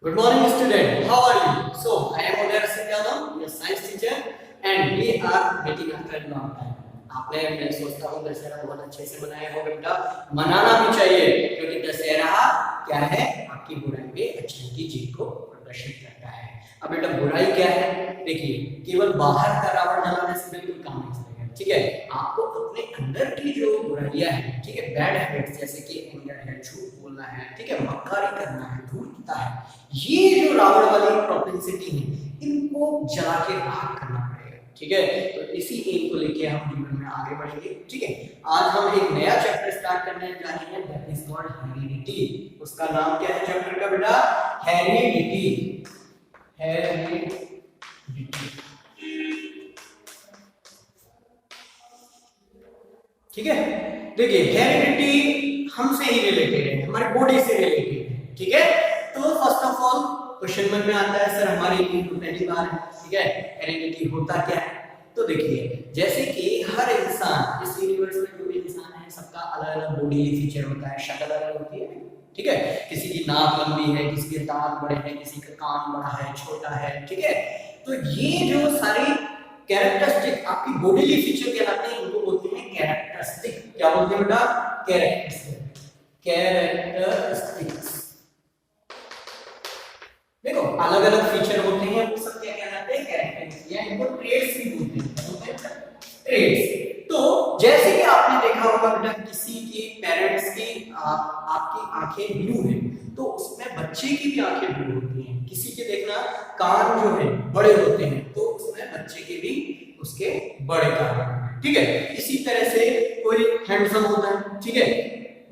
Good morning, student. How are you? So, I am Uday Yadav, your science teacher, and we are meeting after a long time. आपने मैं सोचता हूँ दशहरा बहुत अच्छे से मनाया होगा बेटा, मनाना भी चाहिए क्योंकि दशहरा क्या है, आपकी बुराई पे अच्छाई की जीत को प्रदर्शित करता है। अब बेटा बुराई क्या है, देखिए केवल बाहर का रावण जलाने से बिल्कुल काम नहीं चलेगा, ठीक है। आपको अपने अंदर की जो बुराइयां हैं, ठीक है, बैड हैबिट्स जैसे कि एंगर है, झूठ बोलना है, ठीक है, मक्कारी करना है, धूर्तता है, ये जो रावण वाली प्रोपेंसिटी है, इनको जला के राख करना पड़ेगा, ठीक है। तो इसी एम को लेके हम जीवन में आगे बढ़ेंगे, ठीक है। आज हम एक नया चैप्टर स्टार्ट करने जा रहे हैं, दैट इज कॉल्ड हेरिडिटी। उसका नाम क्या है चैप्टर का बेटा? हेरिडिटी। हेरिडिटी, ठीक है। देखिए हेरिडिटी हमसे ही रिलेटेड है, हमारे बॉडी से रिलेटेड है, ठीक है। तो फर्स्ट ऑफ ऑल क्वेश्चन मन में आता है सर हमारे लिए तो पहली बार है, ठीक है, हेरिडिटी होता क्या है? तो देखिए जैसे कि हर इंसान इस यूनिवर्स में जो भी इंसान है सबका अलग अलग बॉडी फीचर होता है, शक्ल अलग होती है, ठीक है। किसी की नाक लंबी है, किसी के दांत बड़े हैं, किसी का कान बड़ा है, छोटा है, ठीक है। तो ये जो सारी कैरेक्टरिस्टिक आपकी बॉडीली फीचर कहलाते हैं, इनको बोलते हैं कैरेक्टरिस्टिक। क्या बोलते हैं बेटा? कैरेक्टरिस्टिक। कैरेक्टरिस्टिक्स, देखो अलग अलग फीचर होते हैं, वो सब क्या कहलाते हैं? कैरेक्टरिस्टिक, या इनको ट्रेड्स भी बोलते हैं, ट्रेड्स। तो जैसे कि आपने देखा होगा बेटा, किसी के पेरेंट्स की आपकी आंखें ब्लू है तो उसमें बच्चे की भी आंखें ब्लू होती हैं। किसी के देखना कान जो है बड़े होते हैं तो उसमें बच्चे के भी उसके बड़े कान हैं, ठीक है। इसी तरह से कोई हैंडसम होता है, ठीक है,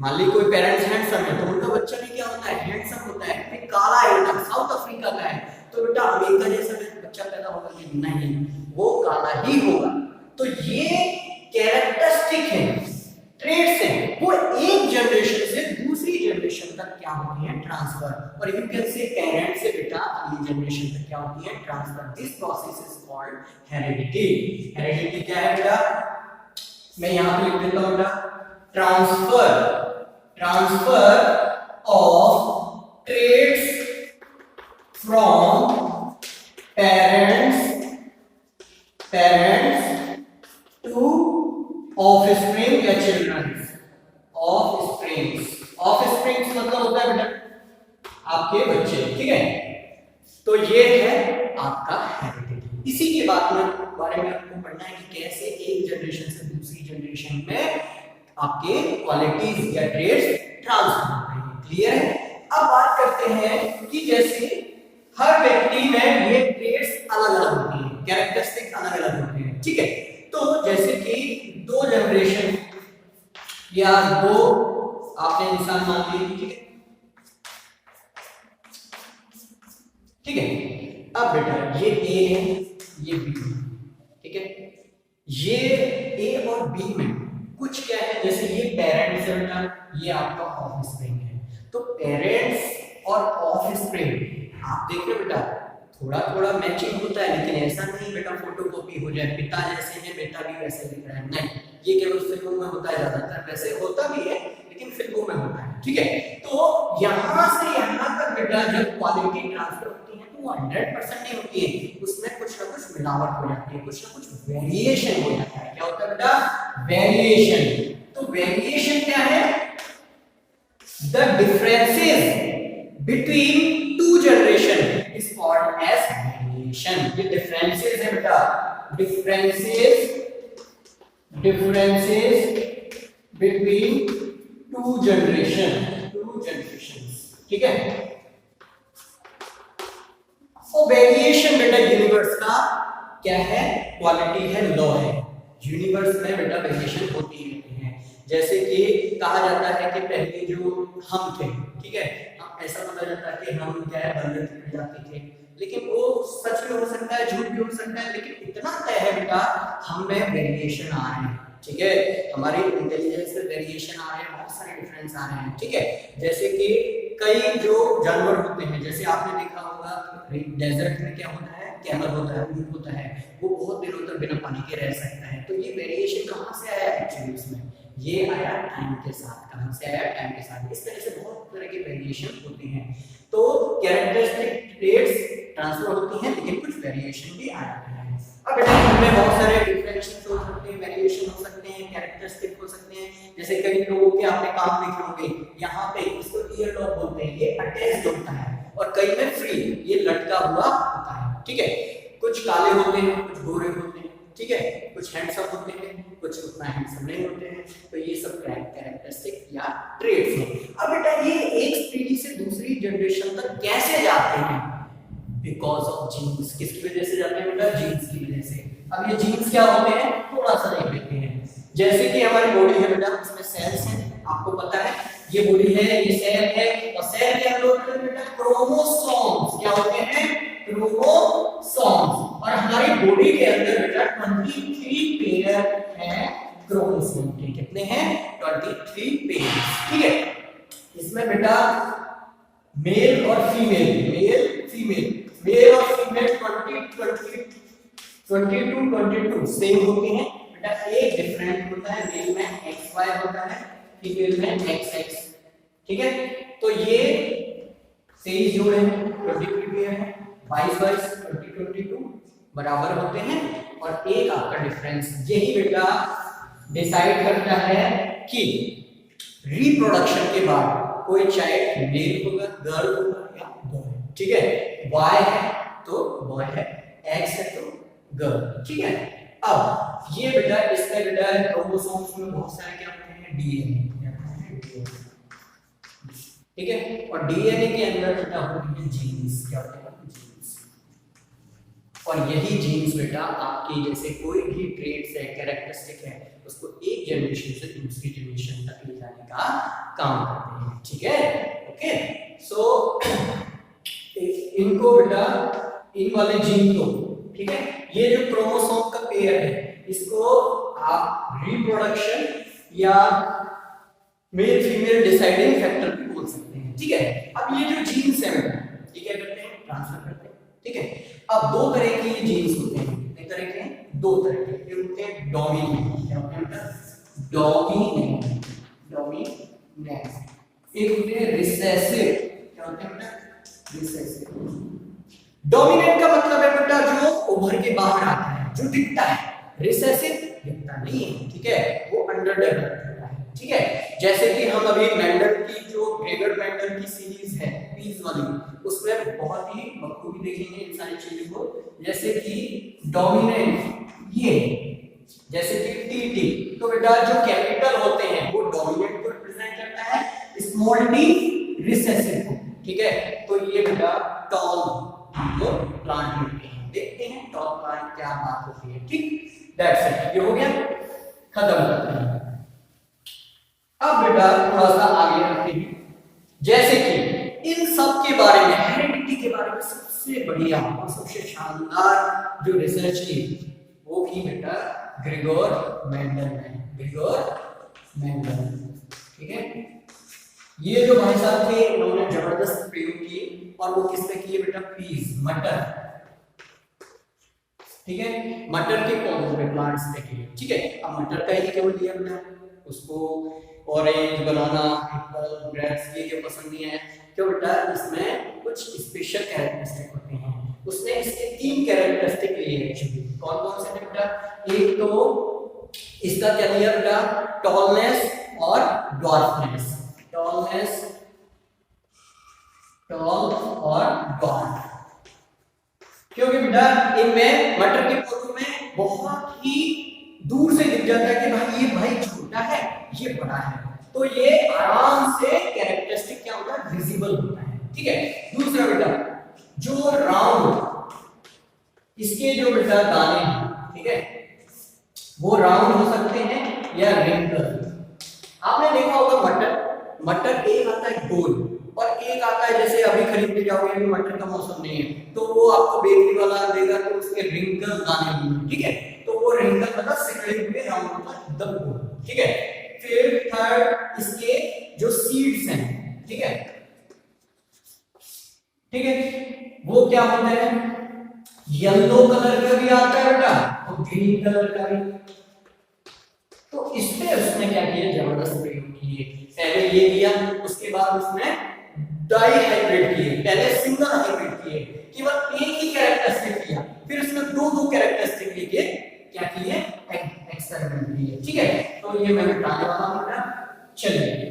मान ली कोई पेरेंट्स हैंडसम है तो उनका बच्चा भी क्या होता है? हैंडसम होता है। कोई काला है बेटा, साउथ अफ्रीका का है तो बेटा अमेरिका जैसा बच्चा पैदा होगा कि नहीं, वो काला ही होगा। तो ये कैरेक्टरिस्टिक है, ट्रेड्स हैं, वो एक जनरेशन से दूसरी जनरेशन तक क्या होती है? ट्रांसफर। और यू कैन से पेरेंट से बेटा अगली जनरेशन तक क्या होती है? Transfer. This process is called heredity. Heredity क्या है बेटा? मैं यहां पे लिख देता हूं बेटा, transfer, transfer of trades from parents to offspring या चिल्ड्रन। ऑफस्प्रिंग मतलब होता है बेटा आपके बच्चे, ठीक है। तो ये है आपका हेरिडिटी। इसी के बारे में आपको पढ़ना है कि कैसे एक जनरेशन से दूसरी जनरेशन में आपके क्वालिटीज या ट्रेड्स ट्रांसफर होते हैं। क्लियर है? अब बात करते हैं कि जैसे हर व्यक्ति में ये ट्रेड्स अलग अलग होती हैं, कैरेक्टरिस्टिक अलग अलग होते हैं, ठीक है। तो जैसे कि दो जनरेशन या दो आपने इंसान मान लिए, ठीक है, ठीक है। अब बेटा ये ए है, ये बी है, ठीक है। ये ए और बी में कुछ क्या है, जैसे ये पेरेंट्स है बेटा, ये आपका ऑफस्प्रिंग है। तो पेरेंट्स और ऑफस्प्रिंग आप देख रहे हो बेटा, थोड़ा थोड़ा मैचिंग होता है, लेकिन ऐसा नहीं बेटा फोटोकॉपी हो जाए, पिता जैसे है बेटा भी वैसे दिख रहा है, नहीं। ये केवल फिल्मों में होता है ज्यादातर, वैसे होता भी है लेकिन फिल्मों में होता है, ठीक है। तो यहां से यहां तक बेटा जब क्वालिटी ट्रांसफर होती है तो वो 100% नहीं होती है, उसमें कुछ ना कुछ मिलावट हो जाती है, कुछ ना कुछ वेरिएशन हो जाता है। क्या होता है बेटा? वेरिएशन। तो वेरिएशन क्या है? The differences between two generation is called as variation। ये differences है बेटा, differences between two generations, ठीक है। और वेरिएशन बेटा यूनिवर्स का क्या है? क्वालिटी है, लॉ है। यूनिवर्स में बेटा वेरिएशन होती रहती है। जैसे कि कहा जाता है कि पहले जो हम थे, ठीक है, ऐसा माना जाता है कि हम क्या है, बंदर की प्रजाति थे, लेकिन वो सच भी हो सकता है, झूठ भी हो सकता है, लेकिन इतना तय है बेटा हम में वेरिएशन आ रहे हैं, ठीक है। हमारी इंटेलिजेंस में वेरिएशन आ रहे हैं, बहुत सारे डिफरेंस आ रहे हैं, ठीक है। जैसे कि कई जो जानवर होते हैं, जैसे आपने देखा होगा डेजर्ट में क्या होता है? कैमल होता है, ऊंट होता है, वो बहुत दिनों तक बिना पानी के रह सकता है। तो ये वेरिएशन कहां से आया एक्चुअली? इसमें ये आया टाइम के साथ, कहां से आया? टाइम के साथ। इस तरह से बहुत तरह के वेरिएशन होते हैं। तो कैरेक्टरिस्टिक ट्रेट्स ट्रांसफर होती हैं, लेकिन कुछ वेरिएशन भी आ जाते हैं। अब बेटा इनमें बहुत सारे डिफरेंशिएशन हो सकते हैं, वेरिएशन हो सकते हैं, कैरेक्टरिस्टिक हो सकते हैं। जैसे कई लोगों के आपने काम देखे होंगे, यहाँ पे इसको ईयर टॉप बोलते हैं, ये अटैच्ड होता है, और कई में फ्री, ये लटका हुआ होता है, ठीक है। कुछ काले होते हैं, कुछ गोरे होते हैं, ठीक है, कुछ हैंडसम होते हैं, कुछ उतना हैंडसम नहीं होते हैं। तो ये सब कैरेक्टरिस्टिक या ट्रेट्स हैं। अब बेटा ये एक पीढ़ी से दूसरी जनरेशन तक कैसे जाते हैं? Because of genes. किसकी वजह से जाते हैं बेटा? जीन्स की वजह से। अब ये जीन्स क्या होते हैं, थोड़ा सा देख लेते हैं। जैसे कि हमारी बॉडी है बेटा, उसमें सेल्स हैं, आपको पता है, ये बॉडी है, ये सेल है, और सेल के अंदर होते हैं बेटा क्रोमोसोम्स। क्या होते हैं? क्रोमोसोम्स। और हमारी बॉडी के अंदर बेटा 23 पेयर है क्रोमोसोम के। कितने हैं? 23 पेयर, ठीक है। इसमें बेटा मेल और फीमेल, मेल फीमेल, मेल और फीमेल 22 सेम होते हैं बेटा। एक डिफरेंट होता है, मेल में XY होता है, फीमेल में XX, ठीक है। तो ये 23 जोड़े हैं, 23 पेयर है, 22 22 बराबर होते हैं, और एक आपका डिफरेंस। यही बेटा डिसाइड करता है कि रिप्रोडक्शन के बाद कोई चाइल्ड मेल होगा, गर्ल होगा या बॉय, ठीक है। Y है तो बॉय है, X है तो गर्ल, ठीक है। अब ये बेटा इसका बेटा क्रोमोसोम्स में बहुत सारे क्या होते हैं? डीएनए, ठीक है। और डीएनए के अंदर बेटा होती है जीन्स। क्या होते हैं? जीन्स। और यही जीन्स बेटा आपकी जैसे कोई भी ट्रेट्स है, कैरेक्टरिस्टिक है, उसको एक जनरेशन से दूसरी जनरेशन तक ले जाने का काम करते हैं, ठीक है। ओके, सो इनको बेटा, इन वाले जीन को, ठीक है, ये जो क्रोमोसोम का पेयर है, इसको आप रिप्रोडक्शन या मेल फीमेल डिसाइडिंग फैक्टर भी बोल सकते हैं, ठीक है। अब ये जो जीन्स है बेटा, ये क्या करते हैं? ट्रांसफर करते हैं, ठीक है। अब दो तरह के ये जीन्स होते हैं। कितने तरह के हैं? दो तरह के। एक होते हैं डोमिनेंट, क्या होते हैं बेटा? Dominant, dominant. एक होते हैं रिसेसिव, क्या होते हैं बेटा? रिसेसिव। डोमिनेंट का मतलब है बेटा जो उभर के बाहर आता है, जो दिखता है। रिसेसिव दिखता नहीं है, ठीक है, वो अंडर डेवलप्ड होता है, ठीक है। जैसे कि हम अभी मेंडल की जो ग्रेगर मेंडल की सीरीज है पीस वाली, उसमें बहुत ही बखूबी देखेंगे इन सारी चीजों को। जैसे कि डोमिनेंट, ये जैसे कि टीटी, तो बेटा जो कैपिटल होते हैं वो डोमिनेंट को रिप्रेजेंट करता है, स्मॉल टी रिसेसिव को, ठीक है। तो ये बेटा टॉल जो प्लांट मिलते हैं, देखते हैं टॉल प्लांट क्या बात होती है, ठीक। दैट्स इट, ये हो गया, खत्म करते हैं। अब बेटा थोड़ा सा आगे बढ़ते हैं। जैसे कि इन सब के बारे में, हेरिडिटी के बारे में सबसे बढ़िया और सबसे शानदार जो रिसर्च की वो की बेटा ग्रेगोर मेंडल ने, ग्रेगोर मेंडल, ठीक है। ये जो भाई साहब थे उन्होंने जबरदस्त प्रयोग किए, और वो किस पे किए बेटा? पीस, मटर, ठीक है, मटर के पौधों पे, प्लांट्स पे किए, ठीक है। अब मटर का ही केवल लिया बेटा, उसको ऑरेंज, बनाना, एप्पल, ग्रेप्स ये जो पसंद नहीं है, क्यों बेटा? इसमें कुछ स्पेशल कैरेक्टरिस्टिक होते हैं। उसने इसके 3 कैरेक्टरिस्टिक लिए एक्चुअली। कौन कौन से बेटा? एक तो इसका क्या लिया बेटा? टॉलनेस और ड्वार्फनेस। टॉलनेस, टॉल और ड्वार्फ। क्योंकि बेटा इनमें मटर के पौधों में बहुत ही दूर से दिख जाता है कि भाई ये भाई छोटा है, ये बड़ा है, तो ये आराम से कैरेक्टरिस्टिक क्या होता है? विजिबल होता है, ठीक है। दूसरा बेटा जो राउंड, इसके जो बेटा दाने हैं, ठीक है, वो राउंड हो सकते हैं या रिंकल। आपने देखा होगा मटर एक आता है गोल और एक आता है, जैसे अभी खरीदने जाओगे, अभी मटर का मौसम नहीं है तो वो आपको बेकरी वाला देगा तो उसके रिंकल दाने होंगे, ठीक है। तो वो रिंकल मतलब सिकड़े हुए राउंड होता है, एकदम गोल, ठीक है। फिर थर्ड इसके जो सीड्स हैं, ठीक है, ठीक है, वो क्या होते हैं? येलो कलर का भी आता है बेटा और ग्रीन कलर का भी, तो इस पे उसने क्या किया, जबरदस्त प्रयोग किए। पहले ये किया, उसके बाद उसने डाई हाइब्रिड किए, पहले सिंगल हाइब्रिड किए, केवल एक ही कैरेक्टरिस्टिक किया, फिर उसने दो दो कैरेक्टरिस्टिक लेके क्या किए, एक्सपेरिमेंट किए। ठीक है, तो ये मैं बताने वाला हूं ना। चलिए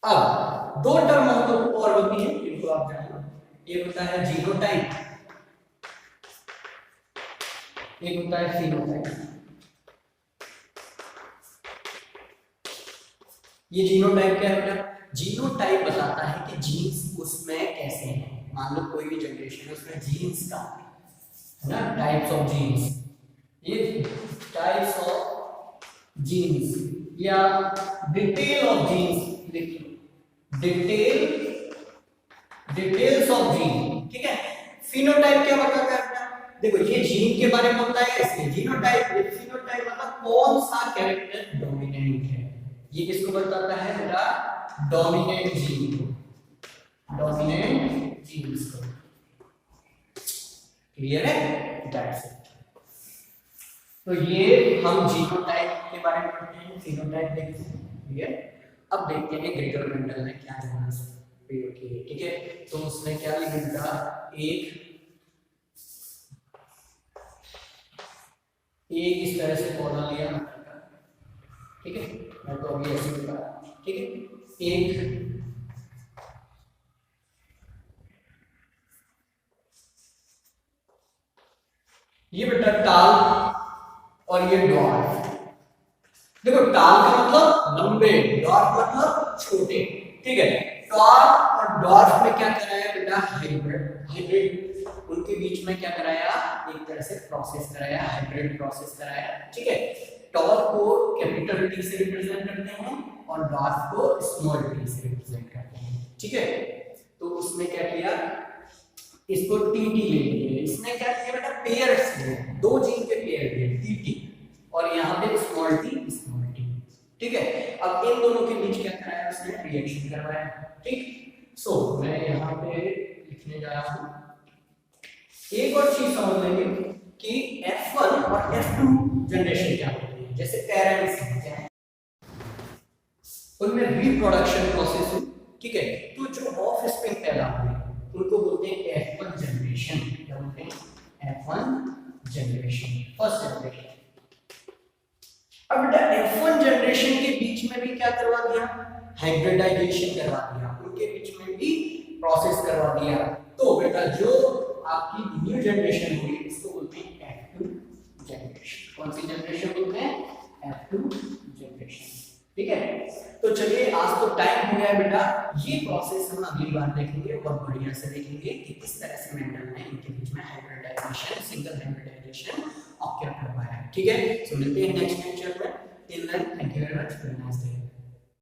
अब दो टर्म और होती है, इनको आप जानिए। एक होता है जीनोटाइप, एक होता है फिनोटाइप। ये जीनोटाइप क्या है? जीनोटाइप बताता है कि जीन्स उसमें कैसे हैं। मान लो कोई भी जनरेशन है, उसमें जीन्स का है ना, टाइप्स ऑफ जीन्स, ये टाइप्स ऑफ जीन्स या डिटेल ऑफ जीन्स, देखिए डिटेल्स ऑफ जीन। ठीक है, फिनोटाइप क्या बताता है? देखो ये जीन के बारे में होता है, इसलिए जीनोटाइप। फिनोटाइप मतलब कौन सा कैरेक्टर डोमिनेंट है, ये किसको बताता है बेटा? डोमिनेंट जीन को, डोमिनेंट जीन्स को। क्लियर है? That's it. तो ये हम जीनोटाइप के बारे में पढ़ते हैं, फिनोटाइप देखते हैं। क्लियर? अब देखते हैं ग्रेगर मेंडल ने क्या जाना प्रयोग किए। ठीक है, तो उसने क्या लिखा, एक इस तरह से पौधा लिया मटर का। ठीक है, मैं तो अभी ऐसे बता रहा हूं। ठीक है, एक ये बेटा टाल और ये डॉर्फ। देखो टाल का मतलब लंबे, डॉर्फ मतलब छोटे। ठीक है, टाल और डॉर्फ में क्या कराया बेटा? हाइब्रिड उनके बीच में क्या कराया? एक तरह से प्रोसेस कराया, हाइब्रिड प्रोसेस कराया। ठीक है, टॉल को कैपिटल टी से रिप्रेजेंट करते हैं और डॉर्फ को स्मॉल टी से रिप्रेजेंट करते हैं। ठीक है, तो उसने क्या किया, इसको टीटी ले लिए। इसने क्या किया बेटा? पेयर्स लिए, दो जीन के पेयर लिए, टीटी, और यहाँ पे स्मॉल टी स्मॉल टी। ठीक है, अब इन दोनों के बीच क्या कराया? उसने रिएक्शन करवाया। ठीक, सो मैं यहाँ पे लिखने जा रहा हूँ। एक और चीज समझ लेंगे कि F1 और F2 जनरेशन क्या होती है। जैसे पेरेंट्स क्या है, उनमें रिप्रोडक्शन प्रोसेस है। ठीक है, तो जो ऑफस्प्रिंग पैदा हुए उनको बोलते हैं F1 जनरेशन। क्या बोलते हैं? F1 generation, first generation. अब बेटा F1 जनरेशन के बीच में भी क्या करवा दिया? हाइब्रिडाइजेशन करवा दिया, उनके बीच में भी प्रोसेस करवा दिया। तो बेटा जो आपकी न्यू जनरेशन हुई इसको बोलते हैं F2 जनरेशन। कौन सी जनरेशन बोलते हैं? F2 generation. ठीक है, तो चलिए आज तो टाइम हो गया बेटा, ये प्रोसेस हम अगली बार देखेंगे और बढ़िया से देखेंगे कि किस तरह से मेंडल ने इनके बीच में हाइब्रिडाइजेशन, सिंगल हाइब्रिडाइजेशन ऑक्यूर करवाया है। ठीक है, तो मिलते हैं नेक्स्ट लेक्चर में। Till then thank you very much, have a nice day.